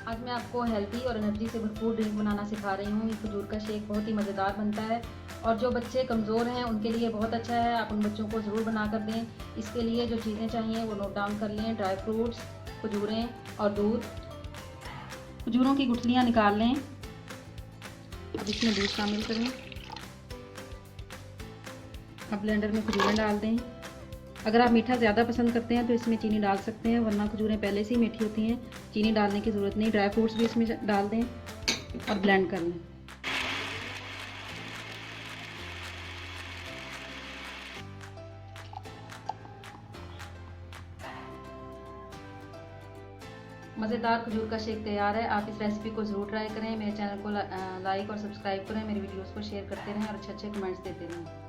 आज मैं आपको हेल्दी और एनर्जी से भरपूर ड्रिंक बनाना सिखा रही हूँ। ये खजूर का शेक बहुत ही मज़ेदार बनता है और जो बच्चे कमज़ोर हैं उनके लिए बहुत अच्छा है। आप उन बच्चों को ज़रूर बना कर दें। इसके लिए जो चीज़ें चाहिए वो नोट डाउन कर लें। ड्राई फ्रूट्स, खजूरें और दूध। खजूरों की गुठलियाँ निकाल लें। अब इसमें दूध शामिल करें। अब ब्लेंडर में खजूरें डाल दें। अगर आप मीठा ज़्यादा पसंद करते हैं तो इसमें चीनी डाल सकते हैं, वरना खजूरें पहले से ही मीठी होती हैं, चीनी डालने की ज़रूरत नहीं। ड्राई फ्रूट्स भी इसमें डाल दें और ब्लेंड कर लें। मज़ेदार खजूर का शेक तैयार है। आप इस रेसिपी को ज़रूर ट्राई करें। मेरे चैनल को लाइक और सब्सक्राइब करें। मेरी वीडियोज़ को शेयर करते रहें और अच्छे अच्छे कमेंट्स देते रहें।